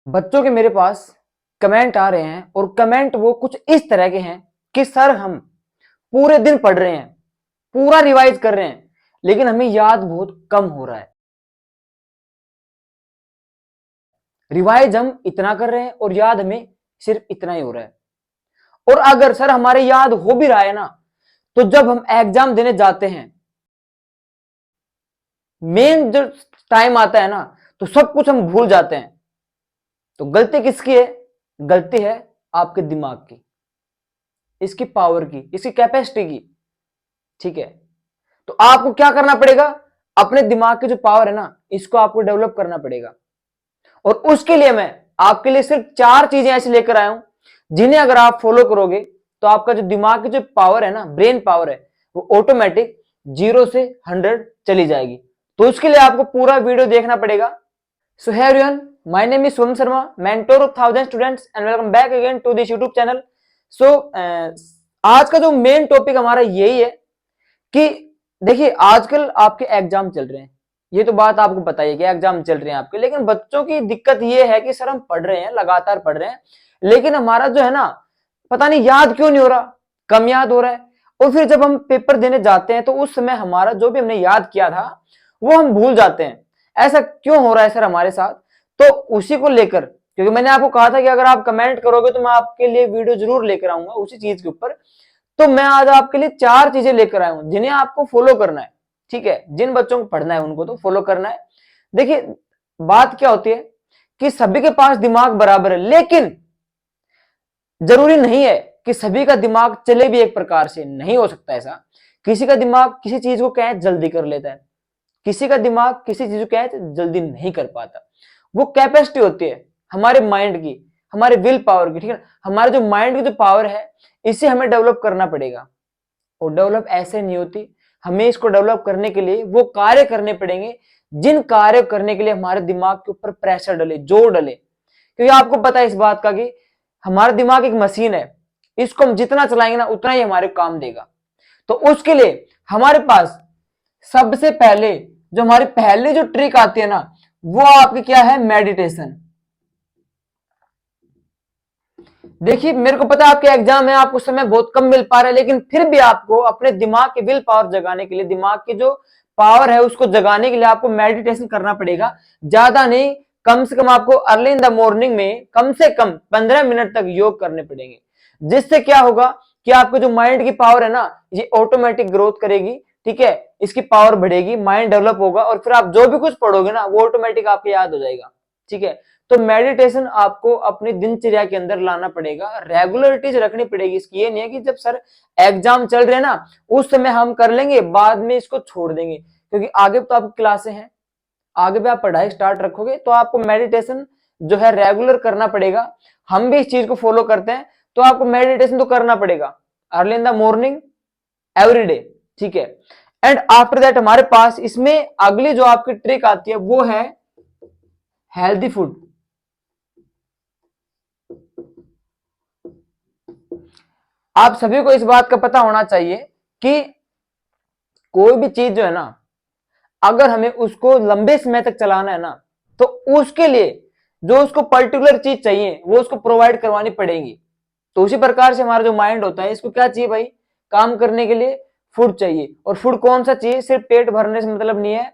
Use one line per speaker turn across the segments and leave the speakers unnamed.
बच्चों के मेरे पास कमेंट आ रहे हैं और कमेंट वो कुछ इस तरह के हैं कि सर हम पूरे दिन पढ़ रहे हैं, पूरा रिवाइज कर रहे हैं, लेकिन हमें याद बहुत कम हो रहा है। रिवाइज हम इतना कर रहे हैं और याद हमें सिर्फ इतना ही हो रहा है। और अगर सर हमारे याद हो भी रहा है ना, तो जब हम एग्जाम देने जाते हैं, मेन जो टाइम आता है ना, तो सब कुछ हम भूल जाते हैं। तो गलती किसकी है? गलती है आपके दिमाग की, इसकी पावर की, इसकी कैपेसिटी की। ठीक है, तो आपको क्या करना पड़ेगा? अपने दिमाग की जो पावर है ना, इसको आपको डेवलप करना पड़ेगा। और उसके लिए मैं आपके लिए सिर्फ 4 चीजें ऐसी लेकर आया हूं, जिन्हें अगर आप फॉलो करोगे तो आपका जो दिमाग की जो पावर है ना, ब्रेन पावर है, वो ऑटोमेटिक 0 से 100 चली जाएगी। तो उसके लिए आपको पूरा वीडियो देखना पड़ेगा। So hey everyone, my name is Som Sharma, mentor of 1000 students, and welcome back again to this YouTube channel. So आज का जो मेन टॉपिक हमारा यही है कि देखिए, आजकल आपके एग्जाम चल रहे हैं, ये तो बात आपको पता ही है कि एग्जाम चल रहे हैं आपके। लेकिन बच्चों की दिक्कत ये है कि सर हम पढ़ रहे हैं, लगातार पढ़ रहे हैं, लेकिन हमारा जो है ना, पता नहीं याद क्यों नहीं हो रहा, कम याद हो रहा है। और फिर जब हम पेपर देने जाते हैं तो उस समय हमारा जो भी हमने याद किया था वो हम भूल जाते हैं। ऐसा क्यों हो रहा है सर हमारे साथ? तो उसी को लेकर, क्योंकि मैंने आपको कहा था कि अगर आप कमेंट करोगे तो मैं आपके लिए वीडियो जरूर लेकर आऊंगा उसी चीज के ऊपर। तो मैं आज आपके लिए 4 चीजें लेकर आया हूं जिन्हें आपको फॉलो करना है। ठीक है, जिन बच्चों को पढ़ना है उनको तो फॉलो करना है। देखिए, बात क्या होती है कि सभी के पास दिमाग बराबर है, लेकिन जरूरी नहीं है कि सभी का दिमाग चले भी एक प्रकार से, नहीं हो सकता ऐसा। किसी का दिमाग किसी चीज को कहे जल्दी कर लेता है, किसी का दिमाग किसी चीज को कहे जल्दी नहीं कर पाता। वो कैपेसिटी होती है हमारे माइंड की, हमारे विल पावर की। ठीक है, हमारे जो माइंड की जो पावर है, इसे हमें डेवलप करना पड़ेगा। और डेवलप ऐसे नहीं होती, हमें इसको डेवलप करने के लिए वो कार्य करने पड़ेंगे जिन कार्य करने के लिए हमारे दिमाग के ऊपर प्रेशर डले, जोर डले। क्योंकि आपको पता है इस बात का कि हमारा दिमाग एक मशीन है, इसको हम जितना चलाएंगे ना उतना ही हमारे काम देगा। तो उसके लिए हमारे पास सबसे पहले जो हमारी पहली जो ट्रिक आती है ना, वो आपकी क्या है? मेडिटेशन। देखिए, मेरे को पता है आपके एग्जाम है, आपको समय बहुत कम मिल पा रहा है, लेकिन फिर भी आपको अपने दिमाग की विल पावर जगाने के लिए, दिमाग की जो पावर है उसको जगाने के लिए आपको मेडिटेशन करना पड़ेगा। ज्यादा नहीं, कम से कम आपको अर्ली इन द मॉर्निंग में कम से कम 15 मिनट तक योग करने पड़ेंगे। जिससे क्या होगा कि आपको जो माइंड की पावर है ना, ये ऑटोमेटिक ग्रोथ करेगी। ठीक है, इसकी पावर बढ़ेगी, माइंड डेवलप होगा, और फिर आप जो भी कुछ पढ़ोगे ना वो ऑटोमेटिक आपको याद हो जाएगा। ठीक है, तो मेडिटेशन आपको अपनी दिनचर्या के अंदर लाना पड़ेगा, रेगुलरिटीज रखनी पड़ेगी इसकी। ये नहीं है कि जब सर एग्जाम चल रहे हैं ना उस समय हम कर लेंगे, बाद में इसको छोड़ देंगे, क्योंकि आगे तो आपकी क्लासें हैं, आगे भी आप पढ़ाई स्टार्ट रखोगे, तो आपको मेडिटेशन जो है रेगुलर करना पड़ेगा। हम भी इस चीज को फॉलो करते हैं, तो आपको मेडिटेशन तो करना पड़ेगा early in the morning every day. ठीक है, एंड आफ्टर दैट हमारे पास इसमें अगली जो आपकी ट्रिक आती है वो है हेल्दी फूड। आप सभी को इस बात का पता होना चाहिए कि कोई भी चीज जो है ना, अगर हमें उसको लंबे समय तक चलाना है ना, तो उसके लिए जो उसको पर्टिकुलर चीज चाहिए वो उसको प्रोवाइड करवानी पड़ेगी। तो उसी प्रकार से हमारा जो माइंड होता है, इसको क्या चाहिए भाई? काम करने के लिए फूड चाहिए। और फूड कौन सा चाहिए? सिर्फ पेट भरने से मतलब नहीं है,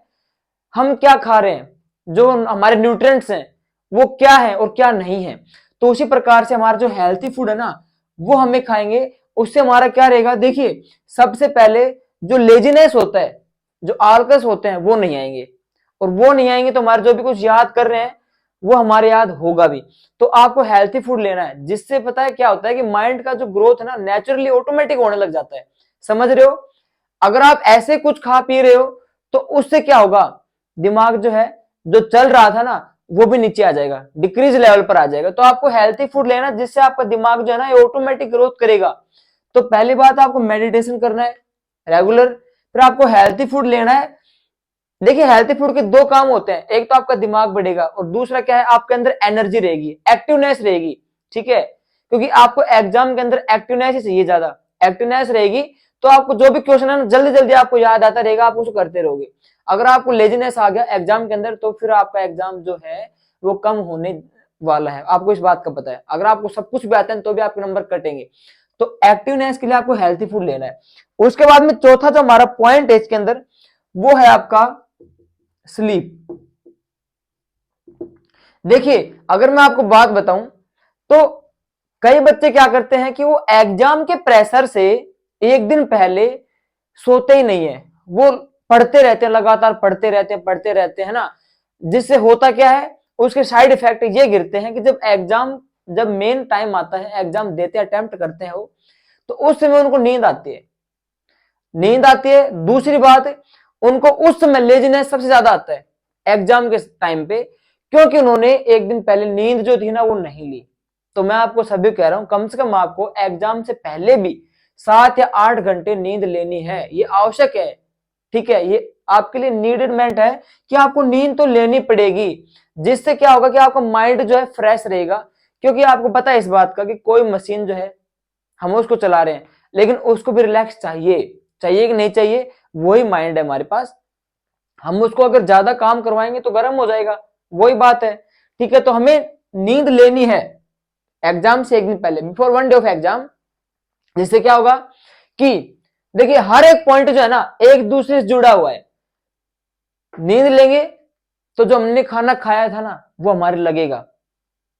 हम क्या खा रहे हैं, जो हमारे न्यूट्रिएंट्स हैं वो क्या है और क्या नहीं है। तो उसी प्रकार से हमारा जो हेल्थी फूड है ना, वो हमें खाएंगे, उससे हमारा क्या रहेगा? देखिए, सबसे पहले जो लेजीनेस होता है, जो आलकस होते हैं, वो नहीं आएंगे। और वो नहीं आएंगे तो हमारे जो भी कुछ याद कर रहे हैं वो हमारे याद होगा भी। तो आपको हेल्थी फूड लेना है, जिससे पता है क्या होता है कि माइंड का जो ग्रोथ है ना, नेचुरली ऑटोमेटिक होने लग जाता है। समझ रहे हो? अगर आप ऐसे कुछ खा पी रहे हो तो उससे क्या होगा? दिमाग जो है, जो चल रहा था ना, वो भी नीचे आ जाएगा, डिक्रीज लेवल पर आ जाएगा। तो आपको हेल्थी फूड लेना, जिससे आपका दिमाग जो है ना, ये ऑटोमेटिक ग्रोथ करेगा। तो पहली बात, आपको मेडिटेशन करना है रेगुलर, फिर आपको हेल्थी फूड लेना है। देखिए, हेल्थी फूड के 2 काम होते हैं, एक तो आपका दिमाग बढ़ेगा और दूसरा क्या है, आपके अंदर एनर्जी रहेगी, एक्टिवनेस रहेगी। ठीक है, क्योंकि आपको एग्जाम के अंदर एक्टिवनेस ही चाहिए, ज्यादा एक्टिवनेस रहेगी तो आपको जो भी क्वेश्चन है ना, जल्दी जल्दी आपको याद आता रहेगा, आप उसको करते रहोगे। अगर आपको लेजीनेस आ गया एग्जाम के अंदर, तो फिर आपका एग्जाम जो है वो कम होने वाला है, आपको इस बात का पता है। अगर आपको सब कुछ भी आता है तो भी आपके नंबर कटेंगे। तो एक्टिवनेस के लिए आपको हेल्थी फूड लेना है। उसके बाद में चौथा जो हमारा पॉइंट है इसके अंदर, वो है आपका स्लीप। देखिए अगर मैं आपको बात बताऊं तो कई बच्चे क्या करते हैं कि वो एग्जाम के प्रेशर से एक दिन पहले सोते ही नहीं है, वो पढ़ते रहते हैं, लगातार पढ़ते रहते हैं ना, जिससे होता क्या है, उसके साइड इफेक्ट ये गिरते हैं कि जब मेन टाइम आता है, एग्जाम देते अटेम्प्ट करते हैं वो, तो उस समय उनको नींद आती है। दूसरी बात, उनको उस समय लेजीनेस सबसे ज्यादा आता है एग्जाम के टाइम पे, क्योंकि उन्होंने एक दिन पहले नींद जो थी ना वो नहीं ली। तो मैं आपको सभी कह रहा हूं, कम से कम आपको एग्जाम से पहले भी 7 या 8 घंटे नींद लेनी है, ये आवश्यक है। ठीक है, ये आपके लिए नीडेडमेंट है कि आपको नींद तो लेनी पड़ेगी, जिससे क्या होगा कि आपका माइंड जो है फ्रेश रहेगा। क्योंकि आपको पता है इस बात का कि कोई मशीन जो है हम उसको चला रहे हैं, लेकिन उसको भी रिलैक्स चाहिए कि नहीं चाहिए, वही माइंड है हमारे पास। हम उसको अगर ज्यादा काम करवाएंगे तो गर्म हो जाएगा, वही बात है। ठीक है, तो हमें नींद लेनी है एग्जाम से एक दिन पहले, बिफोर 1 डे ऑफ एग्जाम। जिससे क्या होगा कि देखिए हर एक पॉइंट जो है ना एक दूसरे से जुड़ा हुआ है। नींद लेंगे तो जो हमने खाना खाया था ना वो हमारे लगेगा,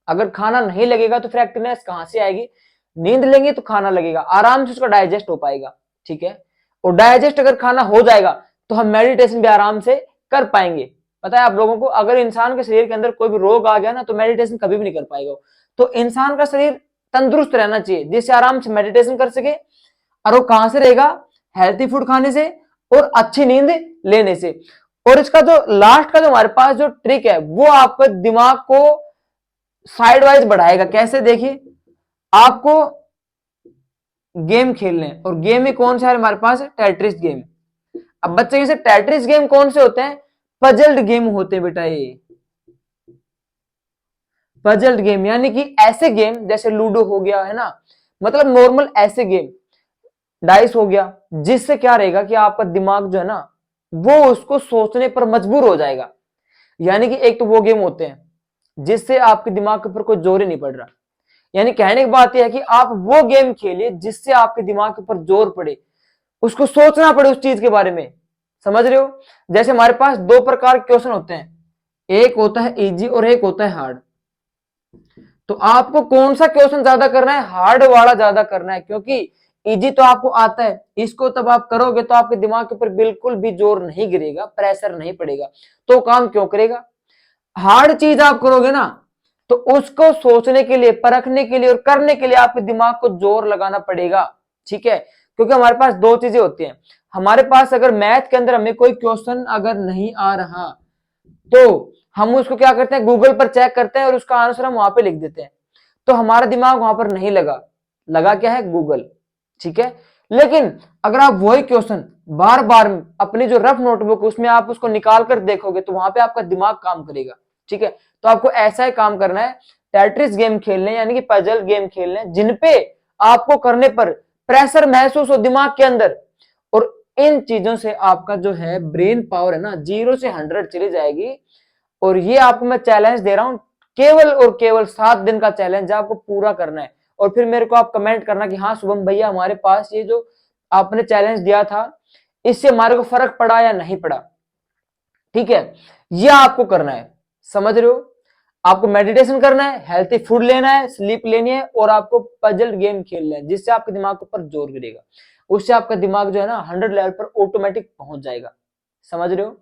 अगर खाना नहीं लगेगा तो फिर एक्टिवनेस कहां से आएगी। नींद लेंगे तो खाना लगेगा, आराम से उसका डाइजेस्ट हो पाएगा। ठीक है, और डाइजेस्ट अगर खाना हो जाएगा तो हम मेडिटेशन भी आराम से कर पाएंगे। पता है आप लोगों को, अगर इंसान के शरीर के अंदर कोई भी रोग आ गया ना तो मेडिटेशन कभी भी नहीं कर पाएगा। तो इंसान का शरीर तंदुरुस्त रहना चाहिए, जिससे आराम से मेडिटेशन कर सके। और वो कहां से रहेगा, हेल्थी फूड खाने से और अच्छी नींद लेने से। और इसका जो लास्ट का जो हमारे पास जो ट्रिक है, वो आपके दिमाग को साइड वाइज बढ़ाएगा। कैसे, देखिए आपको गेम खेलने, और गेम में कौन सा है हमारे पास, टेट्रिस गेम। अब बच्चे जैसे टेट्रिस गेम कौन से होते हैं, पजल्ड गेम होते हैं बेटा। ये पजल्ड गेम यानी कि ऐसे गेम जैसे लूडो हो गया है ना, मतलब नॉर्मल ऐसे गेम, डाइस हो गया, जिससे क्या रहेगा कि आपका दिमाग जो है ना वो उसको सोचने पर मजबूर हो जाएगा। यानी कि एक तो वो गेम होते हैं जिससे आपके दिमाग के ऊपर कोई जोर ही नहीं पड़ रहा। यानी कहने की बात यह है कि आप वो गेम खेलिए जिससे आपके दिमाग के ऊपर जोर पड़े, उसको सोचना पड़े उस चीज के बारे में। समझ रहे हो, जैसे हमारे पास 2 प्रकार के क्वेश्चन होते हैं, एक होता है इजी और एक होता है हार्ड। तो आपको कौन सा क्वेश्चन ज्यादा करना है, हार्ड वाला ज्यादा करना है, क्योंकि इजी तो आपको आता है, इसको तब आप करोगे तो आपके दिमाग के ऊपर बिल्कुल भी जोर नहीं गिरेगा, प्रेशर नहीं पड़ेगा, तो काम क्यों करेगा। हार्ड चीज आप करोगे ना तो उसको सोचने के लिए, परखने के लिए और करने के लिए आपके दिमाग को जोर लगाना पड़ेगा। ठीक है, क्योंकि हमारे पास 2 चीजें होती हैं। हमारे पास अगर मैथ के अंदर हमें कोई क्वेश्चन अगर नहीं आ रहा तो हम उसको क्या करते हैं, गूगल पर चेक करते हैं और उसका आंसर हम वहां पे लिख देते हैं, तो हमारा दिमाग वहां पर नहीं लगा क्या है, गूगल। ठीक है, लेकिन अगर आप वही क्वेश्चन बार बार अपनी जो रफ नोटबुक उसमें आप उसको निकाल कर देखोगे तो वहां पे आपका दिमाग काम करेगा। ठीक है, तो आपको ऐसा ही काम करना है, टेट्रिस गेम खेलने यानी कि पजल गेम खेलने जिनपे आपको करने पर प्रेशर महसूस हो दिमाग के अंदर, और इन चीजों से आपका जो है ब्रेन पावर है ना 0 से 100 चली जाएगी। और ये आपको मैं चैलेंज दे रहा हूं, केवल और केवल 7 दिन का चैलेंज आपको पूरा करना है। और फिर मेरे को आप कमेंट करना कि हाँ शुभम भैया हमारे पास ये जो आपने चैलेंज दिया था इससे हमारे को फर्क पड़ा या नहीं पड़ा। ठीक है, ये आपको करना है, समझ रहे हो। आपको मेडिटेशन करना है, हेल्थी फूड लेना है, स्लीप लेनी है, और आपको पजल गेम खेलना है जिससे आपके दिमाग के ऊपर जोर गिरेगा। उससे आपका दिमाग जो है ना 100 लेवल पर ऑटोमेटिक पहुंच जाएगा। समझ रहे हो।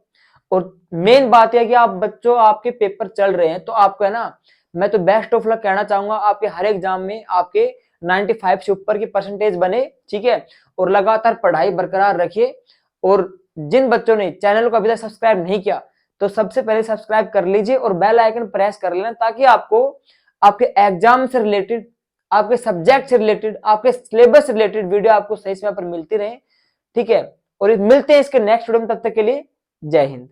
और मेन बात यह कि आप बच्चों आपके पेपर चल रहे हैं तो आपको है ना, मैं तो बेस्ट ऑफ लक कहना चाहूंगा, आपके हर एग्जाम में आपके 95 से ऊपर की परसेंटेज बने। ठीक है, और लगातार पढ़ाई बरकरार रखिए। और जिन बच्चों ने चैनल को अभी तक सब्सक्राइब नहीं किया तो सबसे पहले सब्सक्राइब कर लीजिए और बेल आइकन प्रेस कर लेना, ताकि आपको आपके एग्जाम से रिलेटेड, आपके सब्जेक्ट से रिलेटेड, आपके सिलेबस से रिलेटेड वीडियो आपको सही समय पर मिलती रहे। ठीक है, और मिलते हैं इसके नेक्स्ट वीडियो में, तब तक के लिए जय हिंद।